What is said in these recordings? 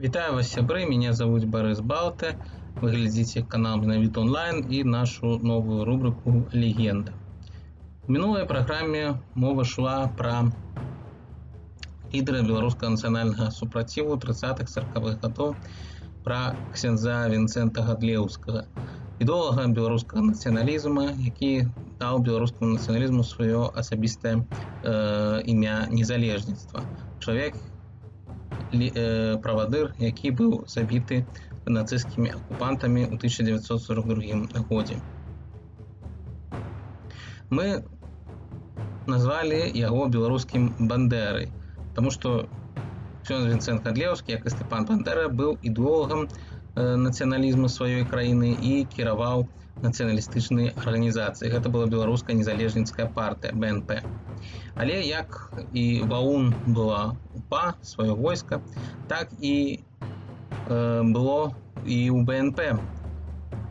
Вітаю вас, сябры, меня зовут Борис Балте. Вы глядите канал Менавіта онлайн и нашу новую рубрику «Легенда». В минулой программе мова шла про лідера беларускага нацыянальнага супраціву 30-40-х гадоў, про ксяндза Вінцэнта Гадлеўскага, ідэолага беларускага нацыяналізму, які даў беларускаму нацыяналізму сваё асабістае імя незалежніцтва. Чалавек, правадыр, які быў забіты нацысцкімі акупантамі ў 1942 годзе. Мы назвалі яго беларускім Бандэрай, таму што ксёндз Вінцэнт Гадлеўскі, як і Стэпан Бандэра, быў ідэолагам нацыяналізму сваёй краіны і кіраваў нацыяналістычнай арганізацыяй. Гэта была беларуская незалежніцкая партыя БНП. Але як і ВАУН была УПА, сваё войска, так і было і ў БНП.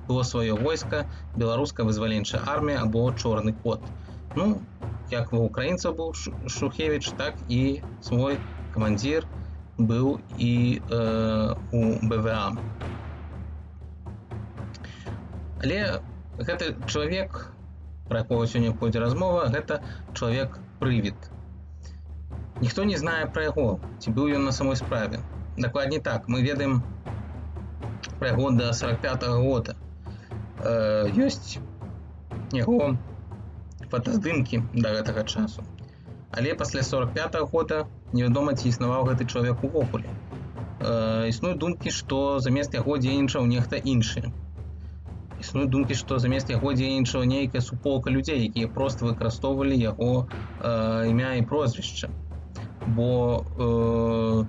Было сваё войска, беларуская вызваленчая армія або чорны кот. Ну, як у украінцаў быў Шухевіч, так і свой камандзір быў і у БВА. Але гэты чалавек, пра якога сёння пойдзе размова, гэта чалавек-прывід. Ніхто не знае пра яго, ці быў ён на самой справе. Дакладней так, мы ведаем пра яго да 45-го года. Ёсць яго фотаздымкі да гэтага часу. Але пасля 45-го года невядома, ці існаваў гэты чалавек увогуле. Існуюць думкі, што замест яго дзейнічаў нехта іншы. Існуюць думкі, што замест яго дзейнічала нейкая суполка людзей, якія проста выкарыстоўвалі яго імя і прозвішча. Бо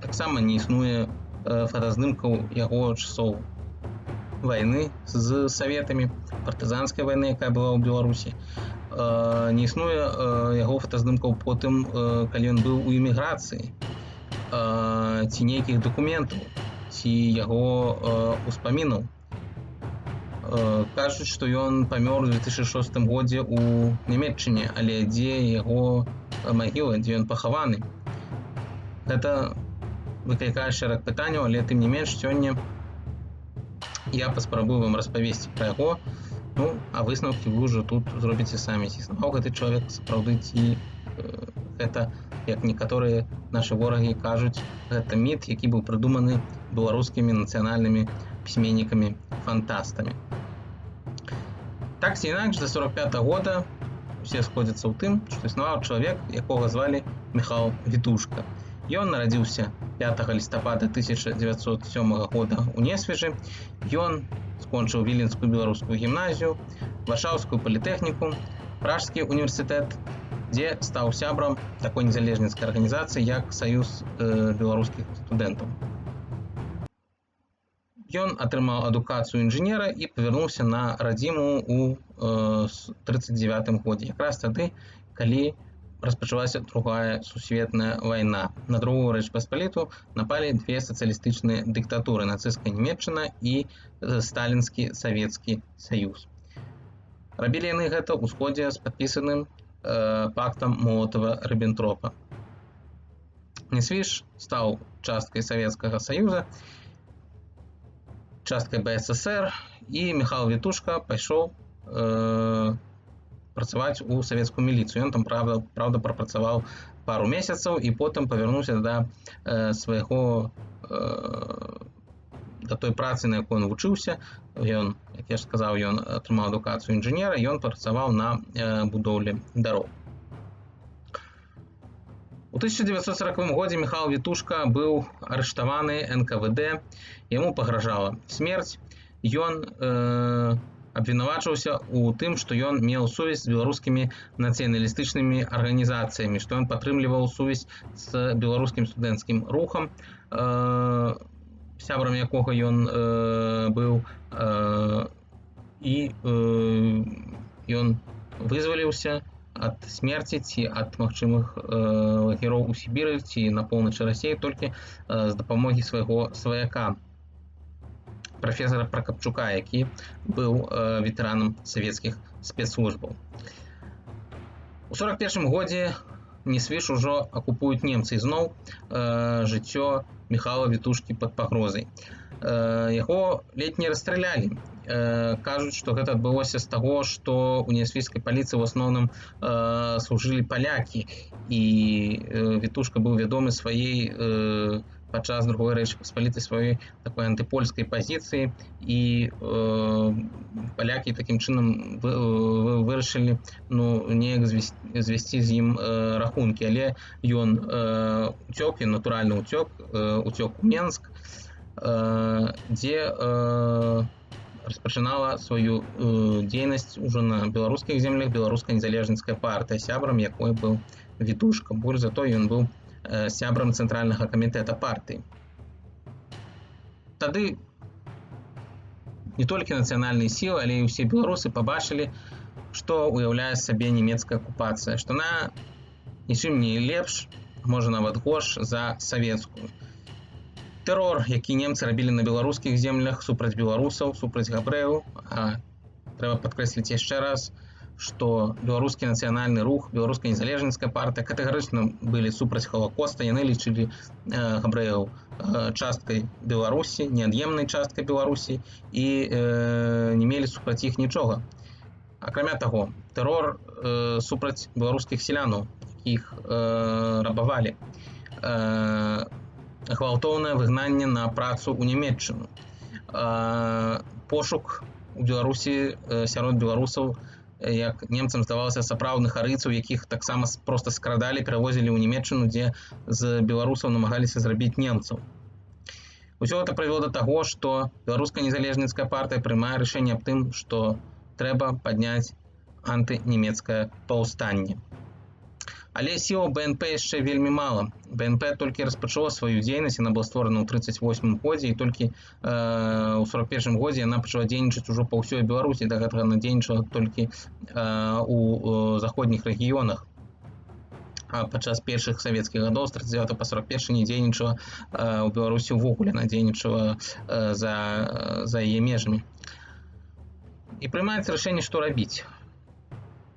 таксама не існуе фотаздымкаў яго часоў вайны з саветамі, партызанскай вайны, якая была ў Беларусі. Не існуе яго фотаздымкаў потым, калі ён быў у эміграцыі, ці нейкіх дакументаў, ці яго успамінаў. Кажуць, што ён памёр у 2006 годзе ў Нямецчыне, але дзе яго магіла, дзе ён пахаваны? Гэта выклікае шэраг пытанняў, але тым не менш сёння я паспрабую вам распавесці пра яго, ну, а высновкі вы ўжо тут зробіце самі. Ці існаваў гэты чалавек сапраўды, ці гэта, як некаторыя нашы ворагі кажуць, гэта міт, які быў прыдуманы беларускімі нацыянальнымі пісьменнікамі-фантастамі. Так ці інакш, да 45-го года усе сходзяцца ў тым, што існаваў чалавек, якога звалі Міхал Вітушка. Ён нарадзіўся 5 лістапада 1907 года ў Несвежы. Ён скончыў Віленскую беларускую гімназію, Варшаўскую палітэхніку, Пражскі універсітэт, дзе стаў сябрам такой незалежніцкай арганізацыі, як Саюз беларускіх студэнтаў. Ён атрымаў адукацыю інжынера і павярнуўся на радзіму ў 1939 годзе. Якраз тады, калі распачалася Другая сусветная вайна. На Другую Рэч Паспаліту напалі две сацыялістычныя дыктатуры – нацысцкая Нямецчына і сталінскі Савецкі Саюз. Рабілі яны гэта ў сходзе з падпісаным пактам Молотава-Ріббентропа. Несвіж стаў часткай Савецкага Саюза, часткай БССР, і Міхал Вітушка пайшоў працаваць у савецкую міліцыю. Ён там, правда, прапрацаваў пару месяцаў і потым павярнуўся да свайго да той працы, на якой ён вучыўся. Ён, як я ж сказаў, ён атрымаў адукацыю інжынера, ён працаваў на будоўлі дарог. У 1940 годзе Міхал Вітушка быў арыштаваны НКВД, яму пагражала смерць. Ён абвінавачваўся ў тым, што ён меў сувязь з беларускімі нацыяналістычнымі арганізацыямі, што ён падтрымліваў сувязь з беларускім студэнцкім рухам, сябрам якога ён быў, і ён вызваліўся ад смерці ці ад магчымых лагероў у Сібіры ці на поўначы Расіі толькі з дапамогі свайго сваяка, прафесара Пракапчука, які быў ветэранам савецкіх спецслужбаў. У 1941 годзе Несвіж ужо акупуюць немцы. Зноў жыццё Міхала Вітушкі пад пагрозай. Яго ледзь не расстралялі. Кажуць, што гэта адбылося з таго, што ў несвіжскай паліцыі ў асноўным служылі палякі, і Вітушка быў вядомы сваёй падчас другой рэчы паспалітай сваёй такой антыпольскай пазіцыі, і палякі такім чынам вырашылі неяк звесці з ім рахункі, але ён уцёк, ён натуральна уцёк у Менск, дзе распачынала сваю дзейнасць ужо на беларускіх землях беларуская незалежніцкая партыя, сябрам якой быў Вітушка. Больш за то, ён быў сябрам цэнтральнага камітэта партыі. Тады не толькі нацыянальныя сілы, але і ўсе беларусы пабачылі, што ўяўляе сабе нямецкая акупацыя, што яна нічым не лепш, можа нават горш за савецкую. Тэрор, які немцы рабілі на беларускіх землях супраць беларусаў, супраць габрэяў, а трэба падкрэсліць яшчэ раз, што беларускі нацыянальны рух, беларуская незалежніцкая партыя катэгарычна былі супраць Халакоста, яны лічылі габрэяў часткай Беларусі, неад'емнай часткай Беларусі, і не мелі супраць іх нічога. Акрамя таго, тэрор супраць беларускіх селянаў, якіх рабавалі, гвалтоўнае выгнанне на працу ў Нямецчыну, пошук у Беларусі сярод беларусаў, як немцам здавалася, сапраўдных арыйцаў, якіх таксама проста скрадалі, перавозілі ў Нямецчыну, дзе з беларусаў намагаліся зрабіць немцаў. Усё гэта прывяло да таго, што беларуская незалежніцкая партыя прымае рашэнне аб тым, што трэба падняць антынемецкае паўстанне. Але сілаў БНП яшчэ вельмі мала. БНП толькі распачала сваю дзейнасць, яна была створана ў 1938 годзе, і толькі ў 1941 годзе яна пачала дзейнічаць ужо па ўсёй Беларусі, да гэтага яна дзейнічала толькі у заходніх рэгіёнах. А падчас першых савецкіх гадоў, з 1939 па 1941, не дзейнічала ў Беларусі ўвогуле, яна дзейнічала за яе межамі. І прымаецца рашэнне, што рабіць.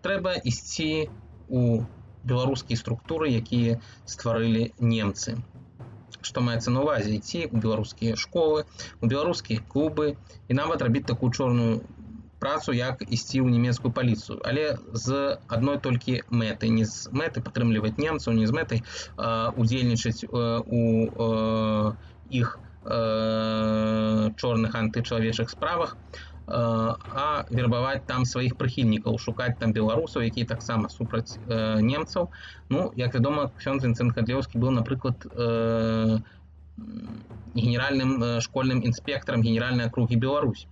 Трэба ісці ў беларускія структуры, якія стварылі немцы. Што маецца на ўвазе? Ісці ў беларускія школы, у беларускія клубы і нават рабіць такую чорную працу, як ісці ў нямецкую паліцыю. Але з адной толькі мэтай. Не з мэтай падтрымліваць немцаў, не з мэтай удзельнічаць у іх чорных антычалавечых справах, а вербаваць там сваіх прыхільнікаў, шукаць там беларусаў, якія таксама супраць немцаў. Як вядома, ксёндз Вінцэнт Хадлеўскі быў, напрыклад, генеральным школьным інспектарам генеральнай акругі Беларусь.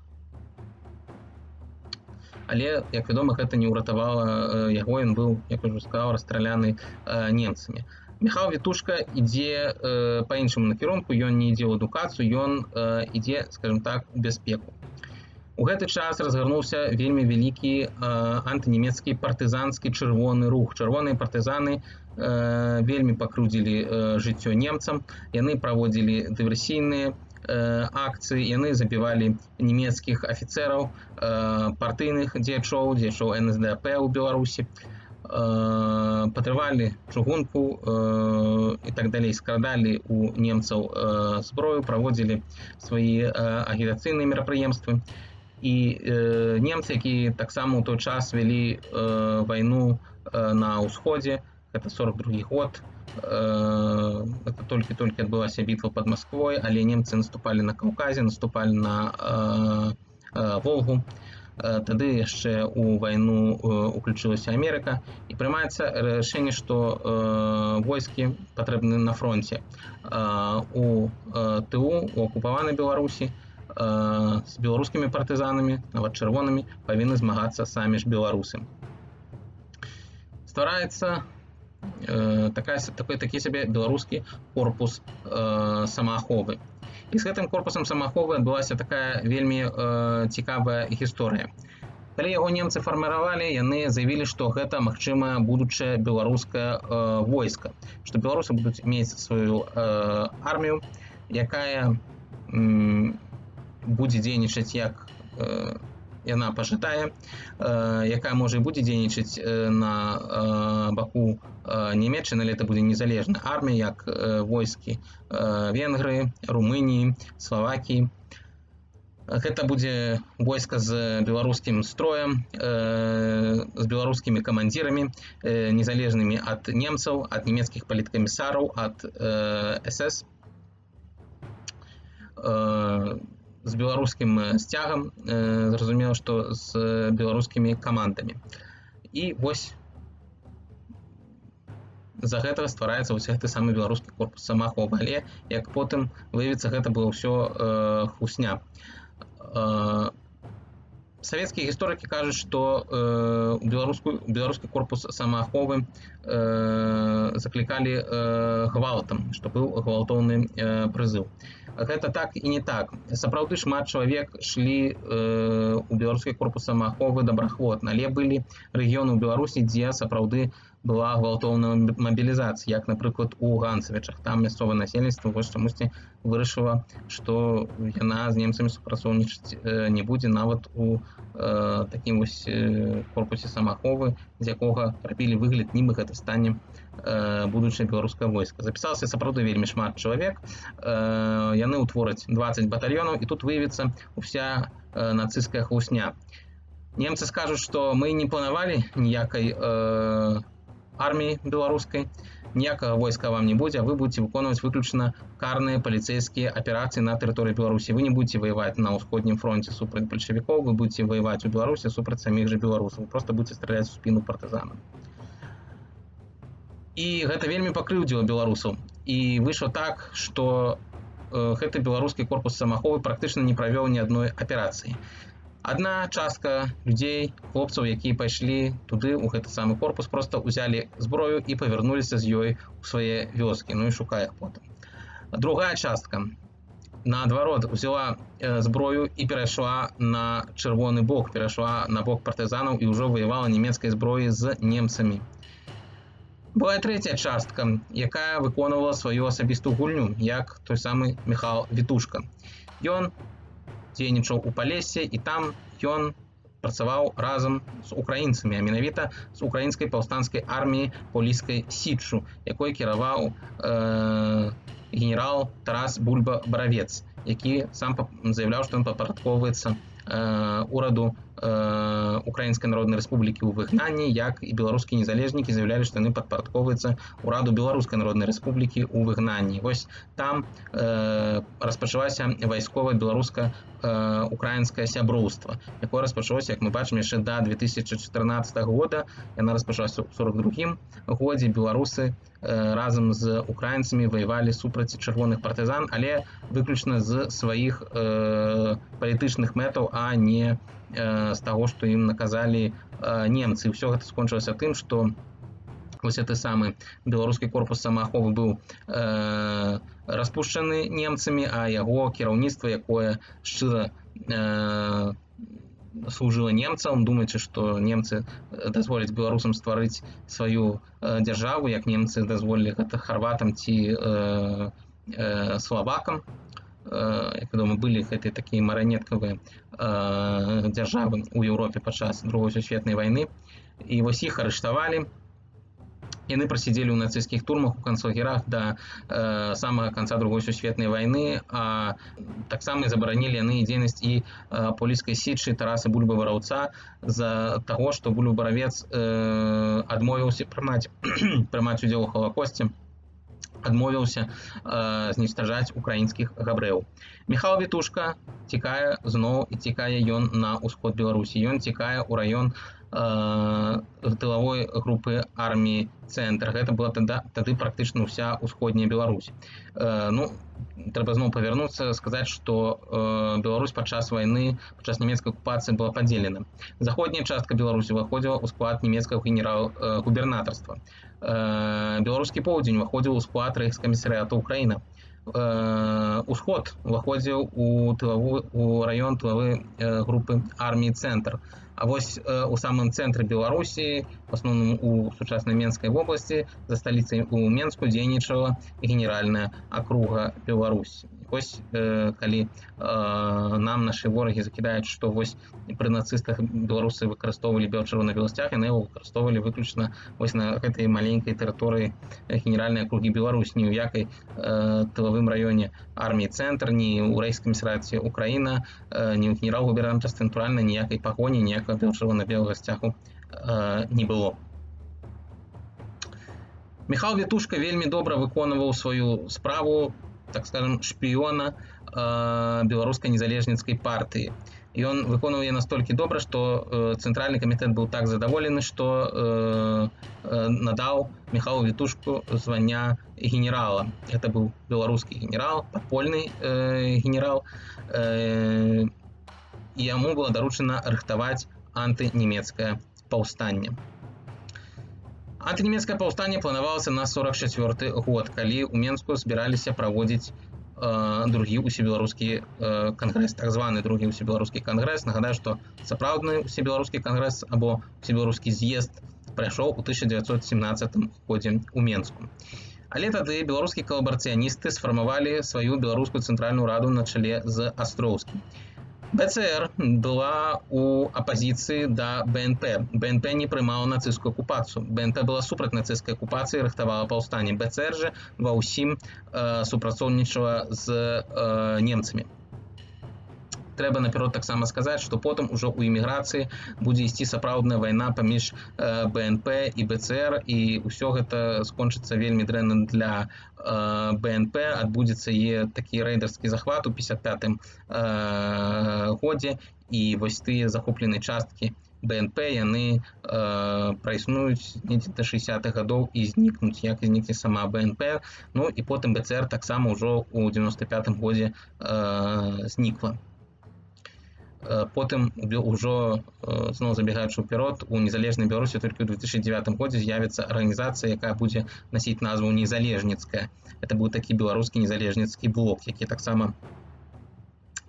Але, як вядома, гэта не ўратавала яго, ён быў, як ужо сказаў, расстраляны немцамі. Міхал Вітушка ідзе па іншаму накірунку, ён не ідзе ў адукацыю, ён ідзе, скажем так, у бяспеку. У гэты час разгарнуўся вельмі вялікі антынемецкі партызанскі чырвоны рух. Чырвоныя партызаны вельмі пакрыўдзілі жыццё немцам, яны праводзілі дыверсійныя акцыі, яны забівалі нямецкіх афіцэраў, партыйных дзеячоў НСДАП ў Беларусі, падрывалі чыгунку і так далей, скрадалі у немцаў зброю, праводзілі свае агітацыйныя мерапрыемствы. І немцы, якія таксама ў той час вялі вайну на ўсходзе, гэта 42-й год, гэта толькі адбылася бітва пад Масквой, але немцы наступалі на Каўказе, наступалі на Волгу. Тады яшчэ ў вайну уключылася Амерыка, і прымаецца рашэнне, што войскі патрэбны на фронце. У ТУ, у акупаванай Беларусі, з беларускімі партызанамі, нават чырвонымі, павінны змагацца самі ж беларусы. Ствараецца такі сабе беларускі корпус самааховы. І з гэтым корпусам самааховы адбылася такая вельмі цікавая гісторыя. Калі яго немцы фарміравалі, яны заявілі, што гэта магчымае будучае беларускае войска, што беларусы будуць мець сваю армію, якая будзе дзейнічаць як яна пажадае, якая можа і будзе дзейнічаць на баку Нямецчыны, але это будзе незалежная армія, як войскі Венгрыі, Румыніі, Славакіі. Гэта будзе войска з беларускім строем, з беларускімі камандзірамі, незалежнымі ад немцаў, ад нямецкіх паліткамісараў, ад СС, з беларускім сцягам, зразумела, што з беларускімі камандамі. І вось з-за гэтага ствараецца вось гэты самы беларускі корпус самааховы, але як потым выявіцца, гэта было ўсё хлусня. Савецкія гісторыкі кажуць, што беларускі корпус самааховы заклікалі гвалтам, што быў гвалтоўны прызыў. Гэта так і не так. Сапраўды шмат чалавек шлі ў беларускі корпус самааховы добраахвотна, але былі рэгіёны ў Беларусі, дзе сапраўды была гвалтоўная мабілізацыя, як, напрыклад, у Ганцавічах. Там мясцовае насельніцтва вось чамусьці вырашыла, што яна з немцамі супрацоўнічаць не будзе нават у такім вось корпусе самааховы, з якога рабілі выгляд, нібы гэта стане будучае беларускае войска. Запісалася сапраўды вельмі шмат чалавек, яны ўтвораць 20 батальёнаў, і тут выявіцца ўся нацысцкая хлусня. Немцы скажуць, што мы не планавалі ніякай арміі беларускай, ніякага войска вам не будзе, а вы будете выконваць выключна карныя паліцэйскія аперацыі на тэрыторыі Беларусі. Вы не будете воевать на ўсходнім фронте супраць бальшавікоў, вы будете воевать у Беларусі супраць саміх жа беларусаў, вы просто будете страляць у спіну партызанам. І гэта вельмі пакрыўдзіла беларусаў. І выйшла так, што гэты беларускі корпус самааховы практычна не правёў ні адной аперацыі. Адна частка людзей, хлопцаў, якія пайшлі туды, у гэты самы корпус, проста ўзялі зброю і павярнуліся з ёй у свае вёскі, ну і шукае іх потым. Другая частка, наадварот, узяла зброю і перайшла на чырвоны бок, перайшла на бок партызанаў і ўжо ваявала нямецкай зброі з немцамі. Была трэцяя частка, якая выконвала сваю асабістую гульню, як той самы Міхал Вітушка. Ён дзейнічаў у Палесе, і там ён працаваў разам з украінцамі, а менавіта з украінскай паўстанцкай арміяй Поліськай Січчу, якой кіраваў генерал Тарас Бульба-Баравец, які сам заявляў, што ён падпарадкоўваецца ураду Украінскай Народнай Рэспублікі ў выгнанні, як і беларускія незалежнікі заявлялі, што яны падпарадкоўваюцца ураду Беларускай Народнай Рэспублікі ў выгнанні. Вось там распачалася вайсковае беларуска-украінскае сяброўства, якое распачалося, як мы бачым, яшчэ да 2014 года. Яна распачалася ў 1942 годзе. Беларусы разам з украінцамі ваявалі супраць чырвоных партызан, але выключна з сваіх палітычных мэтаў, а не з таго, што ім наказалі немцы. Усё гэта скончылася тым, што вось гэты самы беларускі корпус самааховы быў распушчаны немцамі, а яго кіраўніцтва, якое шчыра служыла немцам, думаючы, што немцы дазволяць беларусам стварыць сваю дзяржаву, як немцы дазволілі гэта харватам ці славакам. Як вядома, былі гэтыя такія марыянеткавыя дзяржавы ў Еўропе падчас Другой сусветнай вайны. І вось іх арыштавалі. Яны прасидзелі ў нацысцкіх турмах, у канцлагерах да самага канца Другой сусветнай вайны, а таксама забаранілі яны дзейнасць і Поліскай Січы Тараса Бульба-Бараўца з-за таго, што Бульба-Баравец адмовіўся прымаць удзел у Халакосце, адмовіўся знішчаць украінскіх габрэяў. Міхал Вітушка цікае зноў, і цікае ён на ўсход Беларусі. Ён цікае ў раён тылавой групы арміі «Цэнтр». Гэта была тады практычна ўся ўсходняя Беларусь. Ну, трэба зноў павярнуцца, сказаць, што Беларусь падчас вайны, падчас нямецкай акупацыі была падзелена. Заходняя частка Беларусі ўваходзіла ў склад нямецкага Усход уваходзіў у раён тылавой групы арміі «Цэнтр». А вось у самым цэнтры Беларусі, в основном у сучаснай Менскай вобласці, за сталіцай у Менску дзейнічала генеральная акруга Беларусь. Вось калі нам нашы ворагі закідаюць, што вось пры нацыстах беларусы выкарыстоўвалі чырвона-белы сцяг, яны яго выкарыстоўвалі выключна вось на гэтай маленькай тэрыторыі генеральнай акругі Беларусь, ні ў якай тылавым раёне арміі «Цэнтр», ні ў рэйхскамісарыяце Украіна, ні ў генерал-губернатарстве натуральна ніякай пагоні, ніякага чырвона-белага сцягу не было. Міхал Вітушка вельмі добра выконваў сваю справу, так скажем, шпіёна беларускай незалежніцкай партыі. Ён выконваў яе настолькі добра, што цэнтральны камітэт быў так задаволены, што надаў Міхалу Вітушку звання генерала. Это быў беларускі генерал, падпольны генерал, і яму было даручана рыхтаваць антынемецкае паўстанне. Антынемецкае паўстанне планавалася на 44 год, калі ў Менску збіраліся праводзіць другі ўсебеларускі кангрэс, так званы другі ўсебеларускі кангрэс. Нагадаю, што сапраўдны ўсебеларускі кангрэс або ўсебеларускі з'езд прайшоў у 1917 годзе ў Менску. Але тады беларускія калабарацыяністы сфармавалі сваю беларускую цэнтральную раду на чале з Астроўскім. БЦР была у апазіцыі да БНП. БНП не прымала нацысцкую акупацыю. БНП была супраць нацысцкай акупацыі, рыхтавала паўстанне. БЦР же ва ўсім супрацоўнічала з немцамі. Трэба наперад таксама сказаць, што потым ужо ў эміграцыі будзе ісці сапраўдная вайна паміж БНП і БЦР, і ўсё гэта скончыцца вельмі дрэнна для БНП. Адбудзецца е такі рэйдарскі захват у 1955 годзе, і вось тыя захопленыя часткі БНП, яны праіснуюць недзе да 60-х гадоў і знікнуць, як і знікне сама БНП. Ну і потым БЦР таксама ўжо ў 95-м годзе знікла. Потым ужо, зноў забегаючы ўперад, у незалежнай Беларусі толькі ў 2009 годзе з'явіцца арганізацыя, якая будзе насіць назву «Незалежніцкая». Это быў такі беларускі незалежніцкі блок, які таксама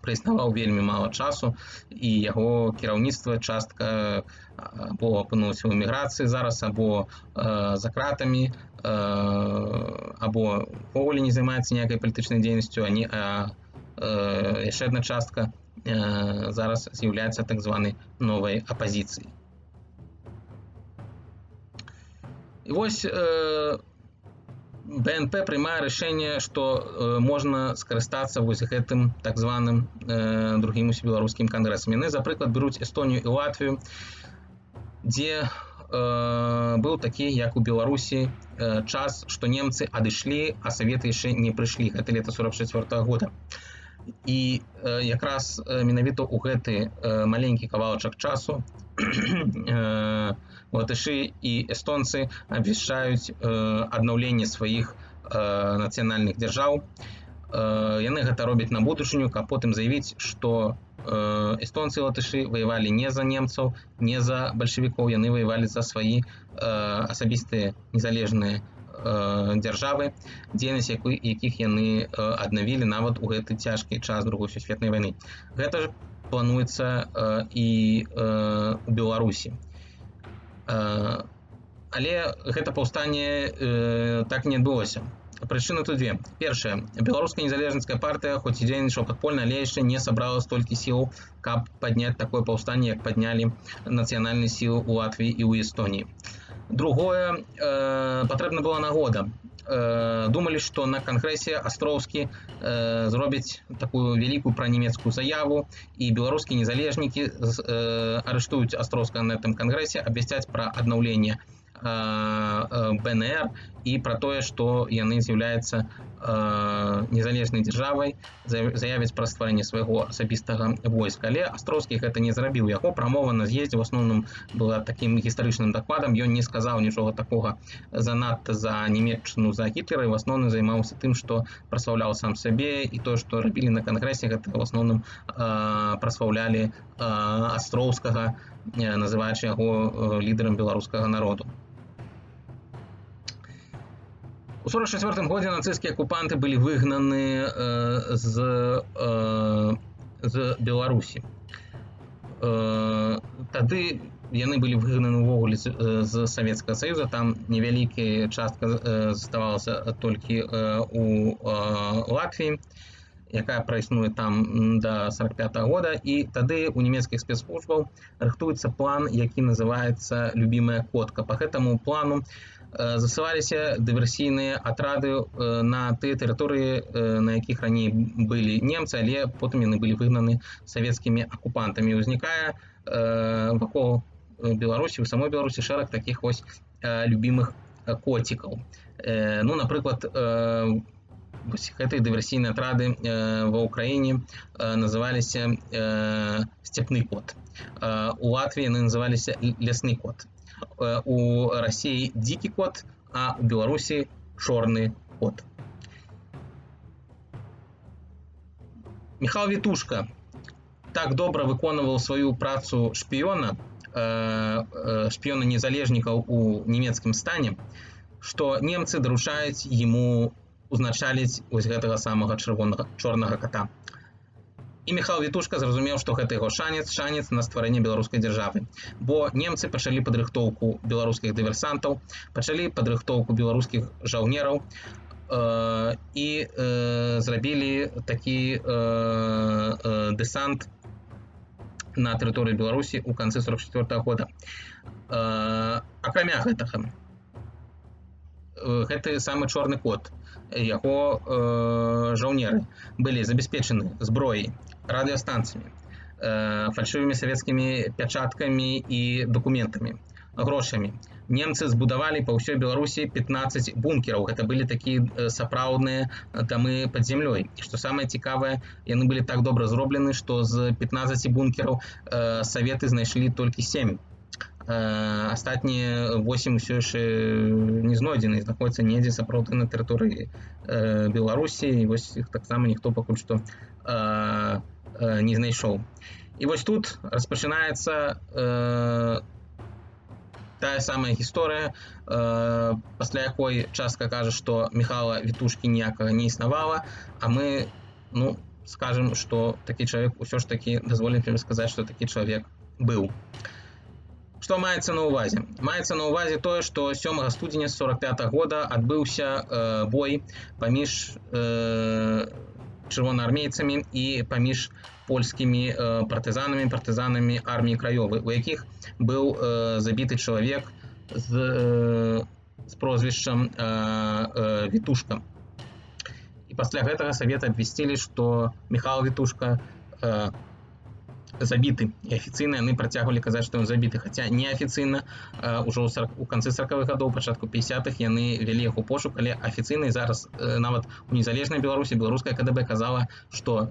праіснаваў вельмі мала часу, і яго кіраўніцтва частка або апынулася ў эміграцыі зараз, або за кратамі, або ўвогуле не займаецца ніякай палітычнай дзейнасцю, а яшчэ адна частка зараз з'яўляецца так званай новай апазіцыяй. І вось БНП прымае рашэнне, што можна скарыстацца вось гэтым так званым другім усебеларускім кангрэсам. Яны, за прыклад, беруць Эстонію і Латвію, дзе быў такі, як у Беларусі, час, што немцы адышлі, а саветы яшчэ не прыйшлі. Гэта лета 44-го года. І якраз менавіта ў гэты маленькі кавалачак часу латышы і эстонцы абвяшчаюць аднаўленне сваіх нацыянальных дзяржаў. Яны гэта робяць на будучыню, каб потым заявіць, што эстонцы і латышы ваявалі не за немцаў, не за бальшавікоў, яны ваявалі за свае асабістыя незалежныя дзяржавы, дзейнасць якіх яны аднавілі нават у гэты цяжкі час Другой сусветнай вайны. Гэта ж плануецца і ў Беларусі. Але гэта паўстанне так не адбылося. Прычыны тут две. Першая. Беларуская незалежніцкая партыя, хоць і дзейнічала падпольна, але яшчэ не сабрала столькі сіл, каб падняць такое паўстанне, як паднялі нацыянальныя сілы ў Латвіі і ў Эстоніі. Другое, патрэбна была нагода. Думалі, што на кангрэсе Астроўскі зробіць такую вялікую пранемецкую заяву, і беларускія незалежнікі арыштуюць Астроўскага на гэтым кангрэсе, абвясцяць пра аднаўленне БНР і пра тое, што яны з'яўляюцца незалежнай дзяржавай, заявяць пра стварэнне свайго асабістага войска. Але Астроўскі гэта не зрабіў. Яго прамова на з'ездзе в асноўным была такім гістарычным дакладам. Ён не сказаў нічога такога занадта за Нямецчыну, за Гітлера, і в асноўным займаўся тым, што праслаўляў сам сабе, і тое, што рабілі на кангрэсе, гэта в асноўным праслаўлялі Астроўскага, называючы яго лідарам беларускага народу. У 1944 годзе нацысцкія акупанты былі выгнаны з Беларусі. Тады яны былі выгнаны ўвогуле з Савецкага Саюза, там невялікая частка заставалася толькі у Латвіі, якая праіснуе там да 1945 года, і тады у нямецкіх спецслужбаў рыхтуецца план, які называецца «Любімая котка». Па гэтаму плану засылаліся дыверсійныя атрады на тыя тэрыторыі, на якіх раней былі немцы, але потым яны былі выгнаны савецкімі акупантамі. Узнікае вакол Беларусі, у самой Беларусі шэраг такіх вось любімых коцікаў. Ну, напрыклад, гэтыя дыверсійныя атрады ва ўкраіне называліся «Сцепны кот». У Латвіі яны называліся «Лясны кот». У России дикий кот, а у Беларуси черный кот. Михаил Вітушка так добра выконваў сваю працу шпіёна, шпіёна-незалежнікаў у нямецкім стане, што немцы даручаюць яму узначаліць вось гэтага самага чорнага кота. І Михаил Вітушка зразумеў, што гэта яго шанец на стварэнне беларускай дзяржавы. Бо немцы пачалі падрыхтоўку беларускіх дыверсантаў, пачалі падрыхтоўку беларускіх жаўнераў і зрабілі такі дэсант на тэрыторыі Беларусі ў канцы 1944 года. Акрамя гэтага, гэты самы чорны кот, яго жаўнеры былі забяспечаны зброяй, радыёстанцыямі, фальшывымі савецкімі пячаткамі і дакументамі, грошамі. Немцы збудавалі па ўсёй Беларусі 15 бункераў. Гэта былі такія сапраўдныя дамы пад зямлёй. І што самае цікавае, яны былі так добра зроблены, што з 15 бункераў саветы знайшлі толькі 7. Астатнія 8 усё яшчэ не знойдзены, знаходзяцца недзе сапраўды на тэрыторыі Беларусі, і вось іх таксама ніхто пакуль што не знайшоў. І вось тут распачынаецца тая самая гісторыя, пасля якой частка кажа, што Міхала Вітушкі ніякага не існавала, а мы, скажам, што такі чалавек усё ж такі, дазволім сказаць, што такі чалавек быў. Што маецца на ўвазе? Маецца на ўвазе тое, што 7 студзеня 1945 года адбыўся бой паміж чырвонаармейцамі і паміж польскімі партызанамі арміі Краёвай, у якіх быў забіты чалавек з прозвішчам Вітушка. І пасля гэтага саветы абвясцілі, што Міхал Вітушка забіты. І афіцыйна яны працягвалі казаць, што ён забіты. Хаця неафіцыйна, ўжо ў канцы 40-х гадоў, пачатку 50-х яны вялі яго пошук, але афіцыйна зараз нават у незалежнай Беларусі беларуская КДБ казала, што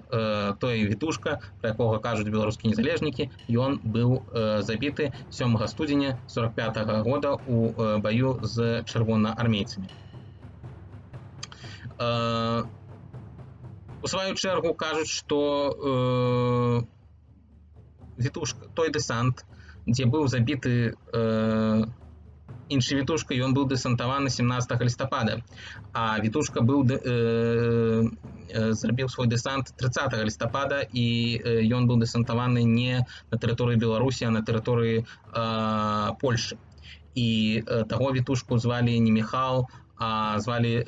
той Вітушка, пра якога кажуць беларускія незалежнікі, ён быў забіты 7 студзеня 1945 года ў баю з чырвонаармейцамі. У сваю чэргу кажуць, што Вітушка, той дэсант, дзе быў забіты іншы Вітушка, ён быў дэсантаваны 17 лістапада, а Вітушка зрабіў свой дэсант 30 лістапада, і ён быў дэсантаваны не на тэрыторыі Беларусі, а на тэрыторыі Польшы. І таго Вітушку звалі не Міхал, а звалі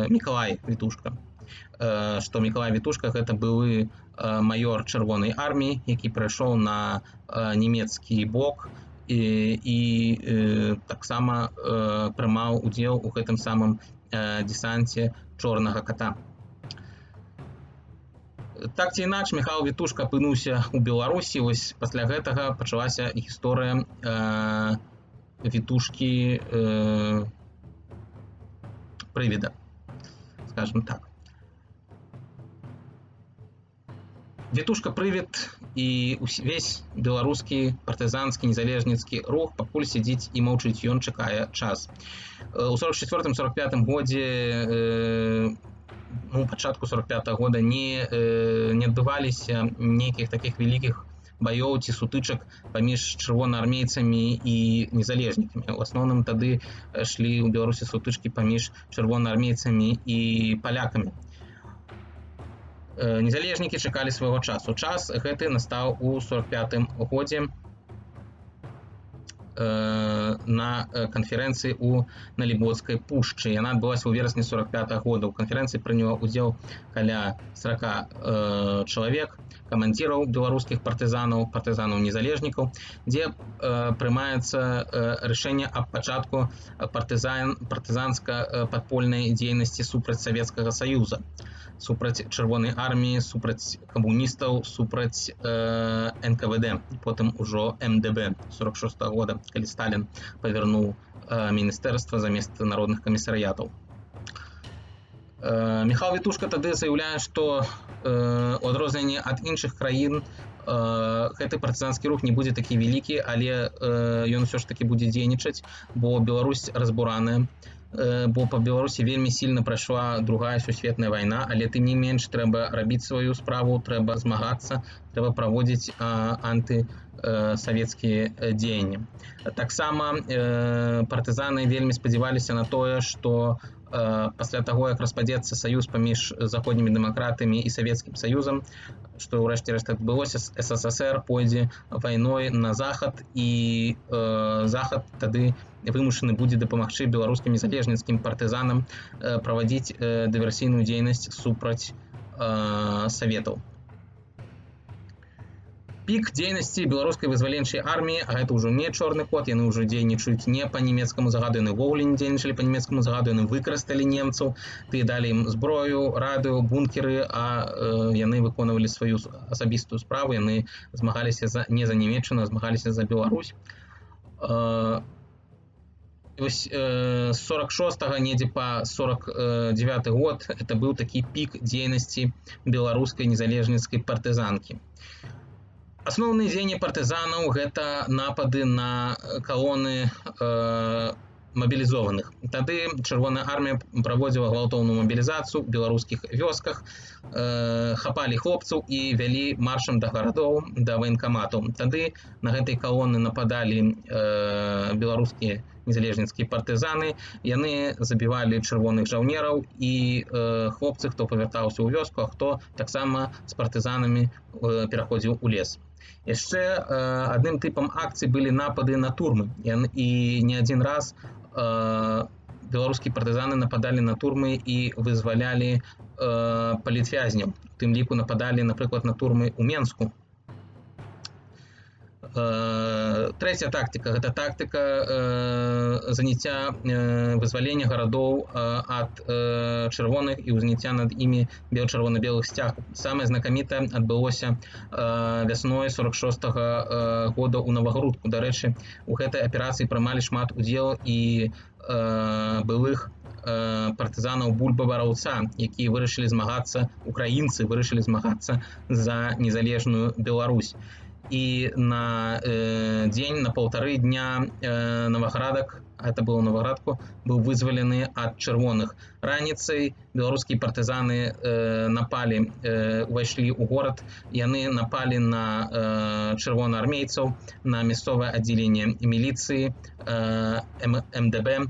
Мікалай Вітушка. Што Мікалай Вітушка гэта былы майор чырвонай арміі, які прайшоў на нямецкі бок і таксама прымаў удзел у гэтым самым дэсанце чорнага кота. Так ці інакш, Міхал Вітушка апынуўся ў Беларусі. Вось пасля гэтага пачалася гісторыя Вітушкі прывіда, скажем так. Вітушка прывід і увесь беларускі партызанскі незалежніцкі рух пакуль сядзіць і маўчыць, ён чакае час. У 1944-1945 годзе, пачатку 1945 года не адбываліся нейкіх такіх вялікіх баёў ці сутычак паміж чырвонаармейцамі і незалежнікамі. У асноўным тады шлі ў Беларусі сутычкі паміж чырвонаармейцамі і палякамі. Незалежнікі чакалі свайго часу. Час гэты настаў у 45-м годзе на канферэнцыі ў Налібоцкай пушчы. Яна адбылася ў верасні 45-го года. У канферэнцыі прыняла ўдзел каля 40 чалавек, камандзіраў беларускіх партызанаў-незалежнікаў, дзе прымаецца рашэнне аб пачатку партызанска-падпольнай дзейнасці супраць Савецкага Саюза, супраць чырвонай арміі, супраць камуністаў, супраць НКВД, потым ужо МДБ 46-го года, калі Сталін павярнуў міністэрства замест народных камісарыятаў. Міхал Вітушка тады заяўляе, што у адрозненні ад іншых краін гэты партызанскі рух не будзе такі вялікі, але ён усё ж такі будзе дзейнічаць, бо Беларусь разбураная, бо па Беларусі вельмі сильна прайшла Другая сусветная вайна, але тым не менш трэба рабіць сваю справу, трэба змагацца, трэба праводзіць антысавецкія дзеянні. Таксама партызаны вельмі спадзяваліся на тое, што пасля таго, як распадзецца саюз паміж заходнімі дэмакратамі і Савецкім Саюзам, што ў рэшце-рэшт адбылося, СССР пойдзе вайной на захад, і захад тады вымушаны будзе дапамагчы беларускім незалежніцкім партызанам правадзіць дыверсійную дзейнасць супраць саветаў. Пік дзейнасці беларускай вызваленчай арміі, а гэта ўжо не чорны кот, яны ўжо дзейнічаюць не па нямецкаму загаду, яны ўвогуле не дзейнічалі па нямецкаму загаду, яны выкарысталі немцаў, тыя далі ім зброю, радыё, бункеры, а яны выконвалі сваю асабістую справу, яны змагаліся не за Нямецчыну, а змагаліся за Беларусь. Вось з 46-го недзе па 49-й год это быў такі пік дзейнасці беларускай незалежніцкай партызанкі. Асноўныя дзеянні партызанаў гэта напады на калоны мабілізованых. Тады Чырвоная армія праводзіла гвалтоўную мабілізацыю ў беларускіх вёсках, хапалі хлопцаў і вялі маршам да гарадоў, да ваенкаматаў. Тады на гэтай калоны нападалі беларускія незалежніцкія партызаны, яны забівалі чырвоных жаўнераў і хлопцы, хто павяртаўся ў вёску, а хто таксама з партызанамі пераходзіў у лес. Яшчэ адным тыпам акцый былі напады на турмы, і не адзін раз беларускія партызаны нападалі на турмы і вызвалялі палітвязняў. У тым ліку нападалі, напрыклад, на турмы ў Менску. Трэця тактыка – гэта тактыка заняцця вызвалення гарадоў ад чырвоных і ўзняцця над імі чырвона-белых сцягаў. Самае знакамітае адбылося вясной 46-го года ў Новагрудку. Дарэчы, у гэтай аперацыі прымалі шмат удзел і былых партызанаў Бульба-Бараўца, якія вырашылі змагацца, украінцы вырашылі змагацца за незалежную Беларусь. І на дзень, на паўтары дня Новаградак, гэта было Новаградку, быў вызвалены ад чырвоных. Раніцай беларускія партызаны напалі, увайшлі ў горад, яны напалі на чырвонаармейцаў, на мясцовае аддзяленне міліцыі, МДБ,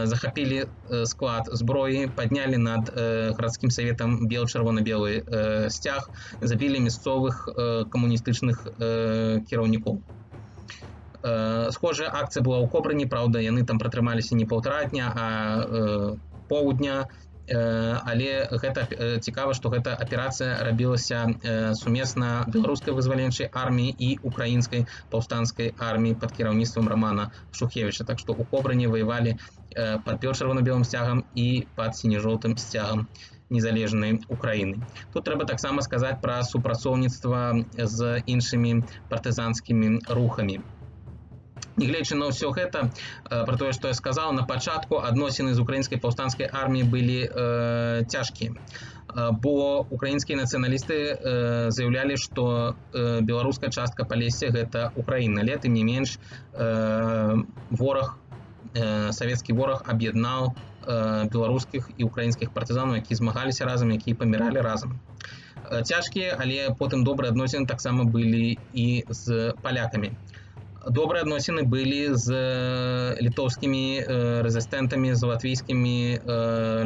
захапілі склад зброі, паднялі над гарадскім саветам чырвона-белы сцяг, забілі мясцовых камуністычных кіраўнікоў. Схожая акцыя была ў Кобрыні, праўда, яны там пратрымаліся не паўтара дня, а паўдня, але гэта цікава, што гэта аперацыя рабілася сумесна беларускай вызваленчай арміі і украінскай паўстанцкай арміі пад кіраўніцтвам Рамана Шухевіча. Так што ў Кобрыні воевалі пад чырвона-белым сцягам і пад сіне-жоўтым сцягам незалежнай Украіны. Тут трэба таксама сказаць пра супрацоўніцтва з іншымі партызанскімі рухамі. Нягледзячы на ўсё гэта, пра тое, што я сказаў, на пачатку адносіны з украінскай паўстанцкай арміяй былі цяжкія, бо украінскія нацыяналісты заяўлялі, што беларуская частка Палесся – гэта Украіна, але тым не менш вораг, савецкі вораг аб'яднаў беларускіх і украінскіх партызанаў, якія змагаліся разам, якія паміралі разам. Цяжкія, але потым добрыя адносіны таксама былі і з палякамі. Добрыя адносіны былі з літоўскімі рэзістэнтамі, з латвійскімі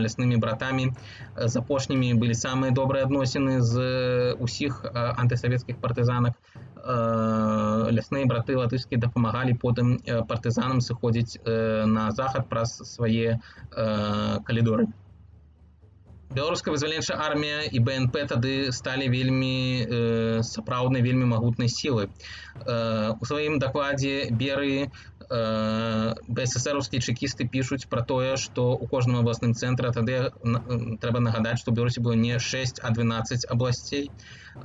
ляснымі братамі. З апошнімі былі самыя добрыя адносіны з усіх антысавецкіх партызанак. Лясныя браты латышскія дапамагалі потым партызанам сыходзіць на захад праз свае калідоры. Беларуская вызваленчая армія і БНП тады сталі вельмі сапраўднай, вельмі магутнай сілай. У сваім дакладзе Берыі БССРаўскія чэкісты пішуць пра тое, што ў кожным абласным цэнтры, тады трэба нагадаць, што ў Беларусі было не 6, а 12 абласцей.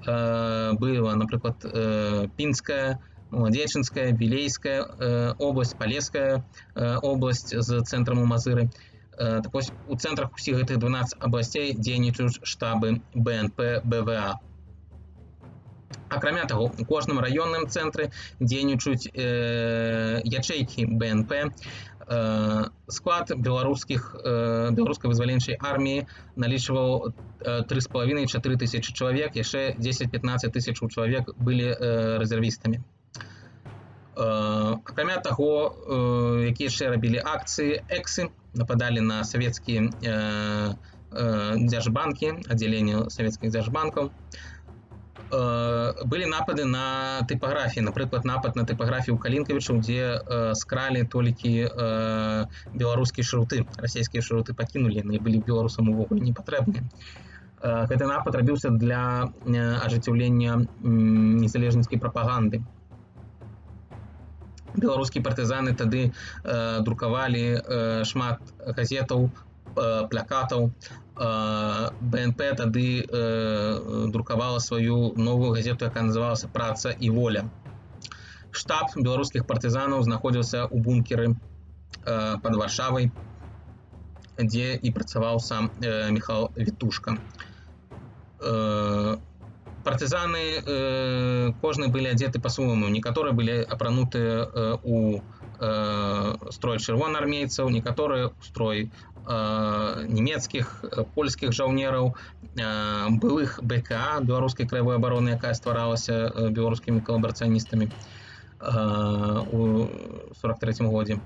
Была, напрыклад, Пінская, Дзечынская, Вілейская область, Палеская область з цэнтрам у Мазыры. Так вось, у цэнтрах усіх гэтых 12 абласцей дзейнічаюць штабы БНП, БВА. Акрамя таго, у кожным раённым цэнтры дзейнічаюць ячэйкі БНП. Склад беларускай вызваленчай арміі налічваў 3,5-4 тысячы чалавек, яшчэ 10-15 тысячаў чалавек былі рэзервістамі. Акрамя таго, якія яшчэ рабілі акцыі, эксы, нападалі на савецкія дзяржбанкі, аддзяленне савецкіх дзяржбанкаў. Былі напады на тыпаграфіі, напрыклад, напад на тыпаграфію ў Калінкавічаў, дзе скралі толькі беларускія шруты. Расійскія шруты пакінулі, яны былі беларусам увогуле не патрэбныя. Гэты напад рабіўся для ажыццяўлення незалежніцкай прапаганды. Беларускія партызаны тады друкавалі шмат газетаў, плакатаў. БНП тады друкавала сваю новую газету, якая называлася «Праца і воля». Штаб беларускіх партызанаў знаходзіўся ў бункеры пад Варшавай, дзе і працаваў сам Міхал Вітушка. Партызаны кожны былі адзеты па-свойму. Некаторыя былі апранутыя ў строй чырвонаармейцаў, некаторыя ў строй нямецкіх, польскіх жаўнераў, былых БКА, беларускай краявой абароны, якая стваралася беларускімі калабарацыяністамі у 43-м годзе.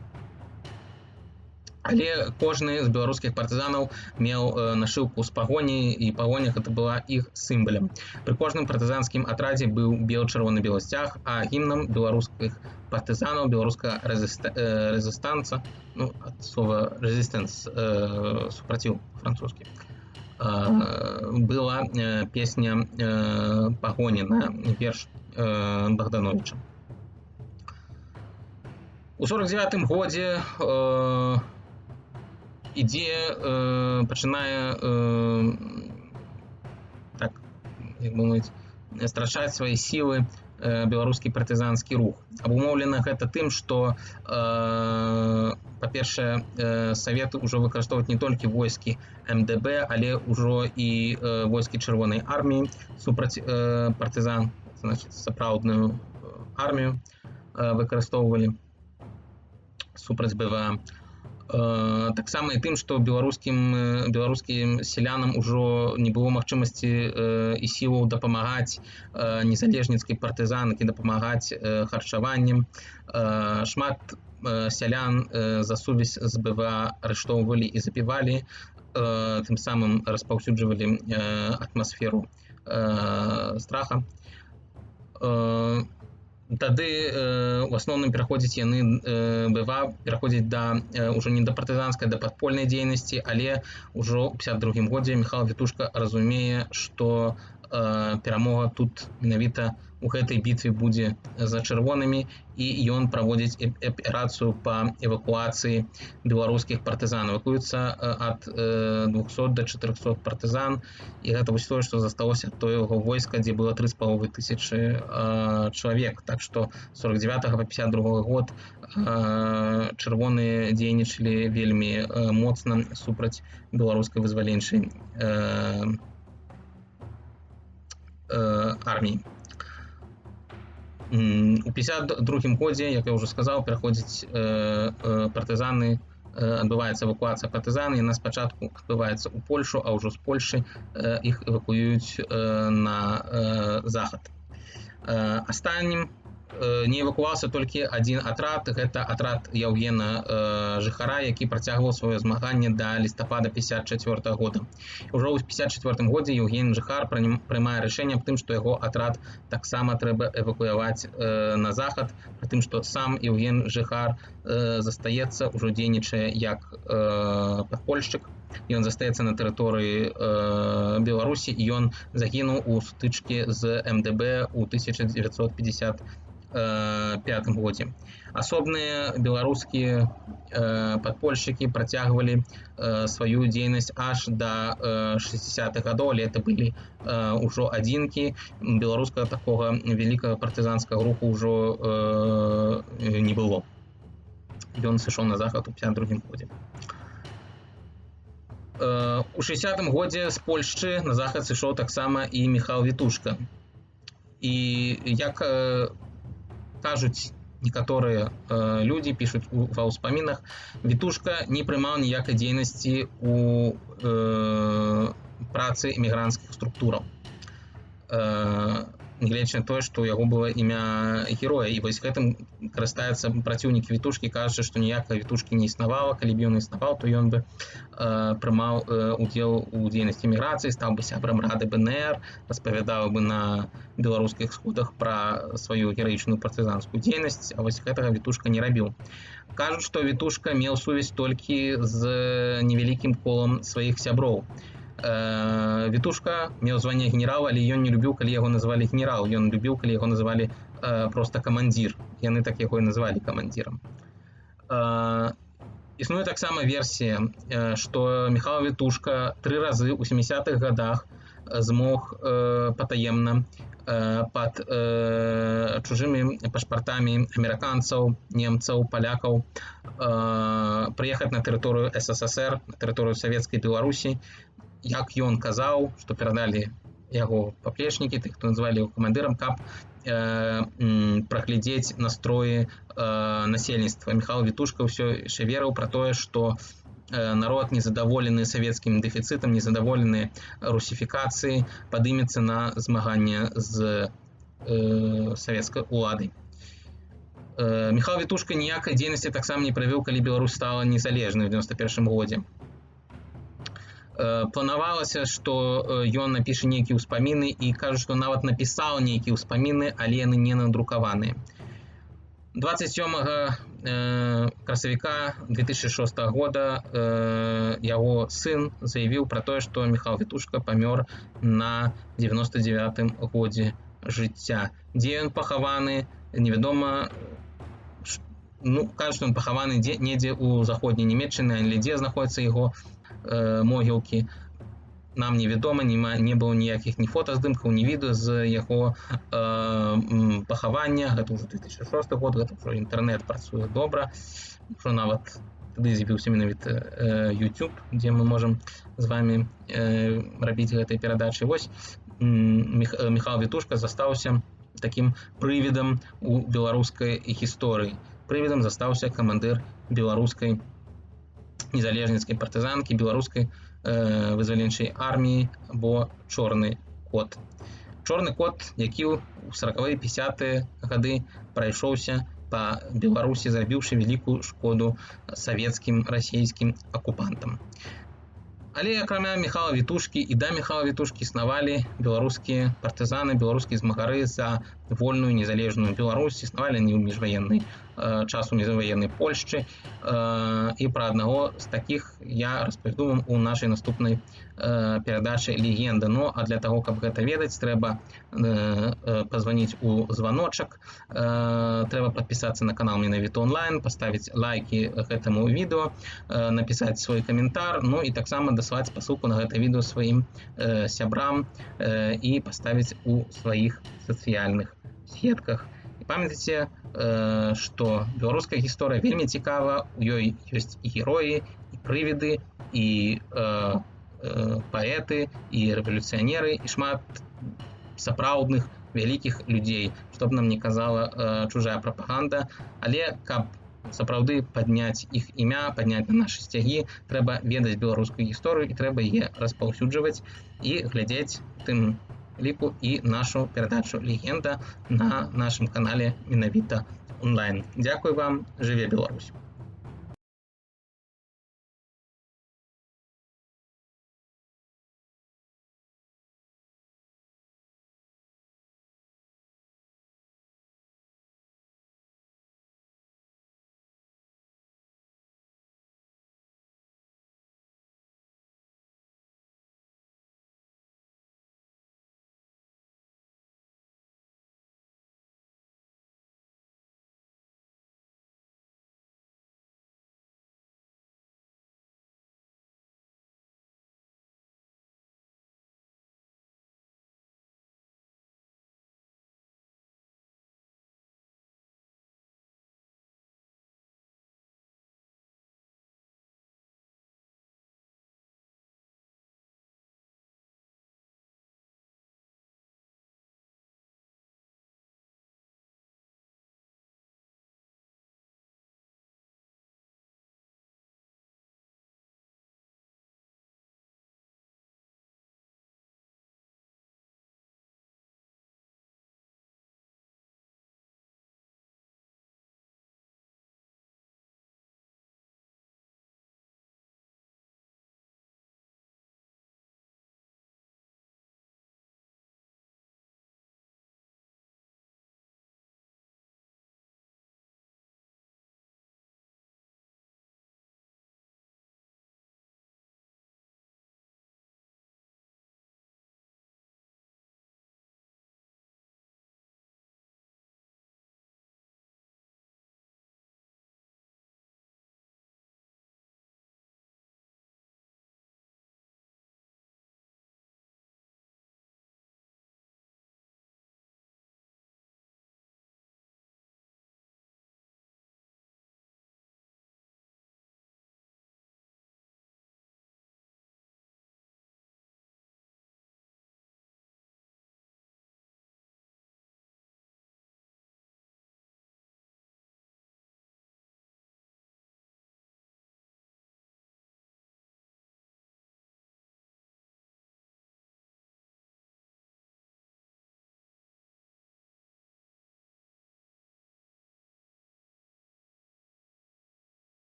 Але кожны з беларускіх партызанаў меў нашыўку з пагоняй, і пагоня гэта была іх сімвалем. Пры кожным партызанскім атрадзе быў бел-чырвоны-белы сцяг, а гімнам беларускіх партызанаў, беларуская рэзістанца, ад слова «резистенс», супраціў французскі, была песня «Пагоніна», верш Богдановича. У 49-м годзе пачынае так, як бы мовіць, страчаць свае сілы беларускі партызанскі рух. Абумоўлена гэта тым, што, па-першае, саветы ўжо выкарыстоўваюць не толькі войскі МДБ, але ўжо і войскі чырвонай арміі супраць партызан, значит, сапраўдную армію выкарыстоўвалі супраць БВА. Таксама і тым, што беларускім селянам ужо не было магчымасці і сілаў дапамагаць незалежніцкай партызанкі, дапамагаць харчаваннем. Шмат сялян за сувязь з БВА арыштоўвалі і забівалі, тым самым распаўсюджвалі атмасферу страха. Тады у асноўным пераходзяць яны, БВА пераходзіць ўжо не да партызанскай, да падпольнай дзейнасці, але ўжо ў 52-м годзе Міхал Вітушка разумее, што перамога тут менавіта у гэтай бітве будзе за чырвонымі, і ён праводзіць аперацыю па эвакуацыі беларускіх партызан. Эвакуюецца ад 200 до 400 партызан, і гэта вось тое, што засталося ад тойго войска, дзе было 3,5 тысячы чалавек. Так што з 49 па 52 год чырвоныя дзейнічалі вельмі моцна супраць беларускай вызваленчай арміі. У 52-м годзе, як я ўжо сказаў, пераходзяць партызаны адбываецца эвакуацыя партызан, яна спачатку адбываецца ў Польшу, а ўжо з Польшы іх эвакуююць на захад. Астатнім не эвакуваўся толькі адзін атрад, гэта атрад Яўгена Жыхара, які працягваў сваё змаганне да лістапада 1954 года. Ужо ў 1954 годзе Яўген Жыхар прымае рашэнне аб тым, што яго атрад таксама трэба эвакуяваць на захад, пры тым, што сам Яўген Жыхар застаецца, ўжо дзейнічае як падпольшчык. Ён застаецца на тэрыторыі Беларусі, і ён загінуў у сутычкі з МДБ ў 1955 годзе. Асобныя беларускія падпольшчыкі працягвалі сваю дзейнасць аж да 60-х гадоў, але это былі ўжо адзінкі. Беларускага такога вялікага партызанскага руху ўжо не было. Ён сышоў на захад у 1952 годзе. У 60-м годзе з Польшчы на захад сышоў таксама і Міхал Вітушка. І як кажуць некаторыя людзі, пішуць ва ўспамінах, Вітушка не прымаў ніякай дзейнасці у працы эмігранцкіх структураў. Нягледзячы на тое, што ў яго было імя героя. І вось гэтым карыстаюцца праціўнікі Вітушкі, кажучы, што ніякай Вітушкі не існавала. Калі б ён існаваў, то ён бы прымаў удзел у дзейнасці эміграцыі, стаў бы сябрам рады БНР, распавядаў бы на беларускіх сходах пра сваю гераічную партызанскую дзейнасць, а вось гэтага Вітушка не рабіў. Кажуць, што Вітушка меў сувязь толькі з невялікім колам сваіх сяброў. Вітушка меў званне генерала, але ён не любіў, калі яго называлі генерал. Ён любіў, калі яго называлі проста камандзір. Яны так яго і называлі камандзірам. Існуе таксама версія, што Міхал Вітушка 3 разы ў 70-х гадах змог патаемна пад чужымі пашпартамі амерыканцаў, немцаў, палякаў прыехаць на тэрыторыю СССР, на тэрыторыю савецкай Беларусі. Як ён казаў, што перадалі яго паплечнікі, тых, хто называлі яго камандырам, каб праглядзець настроі насельніцтва. Міхал Вітушка ўсё яшчэ верыў пра тое, што народ, незадаволены савецкім дэфіцытам, незадаволены русіфікацыяй, падымецца на змаганне з савецкай уладай. Міхал Вітушка ніякай дзейнасці таксама не правёў, калі Беларусь стала незалежнай у 91 годзе. Планавалася, што ён напіша нейкія ўспаміны, і кажа, што нават напісаў нейкія ўспаміны, але яны не надрукаваныя. 27 красавіка 2006 года яго сын заявіў пра тое, што Міхал Вітушка памёр на 99-м годзе жыцця. Дзе ён пахаваны, невядома. Кажуць, што ён пахаваны недзе ў заходняй Нямецчыны, але дзе знаходзяцца яго могілкі, нам невядома, не было ніякіх ні фотаздымкаў, ні відэо з яго пахавання. Гэта ўжо 2006 год, гэта ўжо інтэрнэт працуе добра, ўжо нават тады з'явіўся менавіта YouTube, дзе мы можам з вами рабіць гэтыя перадачы. Вось Міхал Вітушка застаўся такім прывідам у беларускай гісторыі. Прывідам застаўся камандыр беларускай незалежніцкай партызанкі, беларускай вызваленчай арміі, або чорны кот. Чорны кот, які ў 40-е, 50-е гады прайшоўся па Беларусі, зрабіўшы вялікую шкоду савецкім, расійскім акупантам. Але акрамя Міхала Вітушкі і да Міхала Вітушкі існавалі беларускія партызаны, беларускія змагары за вольную незалежную Беларусь, існавалі не ў міжваеннай часу міжваеннай Польшчы. І пра аднаго з такіх я распавяду у нашай наступнай перадачы «Легенда». Ну, а для таго, каб гэта ведаць, трэба пазваніць у званочак, трэба падпісацца на канал менавіта онлайн, паставіць лайкі гэтаму відэо, напісаць свой каментар, ну і таксама даслаць спасылку на гэта відэо сваім сябрам і паставіць у сваіх сацыяльных сетках. І памятайце, што беларуская гісторыя вельмі цікава, у ёй ёсць і героі, і прывіды, і паэты, і рэвалюцыянеры, і шмат сапраўдных вялікіх людзей, што б нам не казала чужая прапаганда. Але каб сапраўды падняць іх імя, падняць на нашы сцягі, трэба ведаць беларускую гісторыю і трэба яе распаўсюджваць і глядзець у тым ліку і нашу перадачу «Легенда» на нашым канале менавіта онлайн. Дзякуй вам, жыве Беларусь!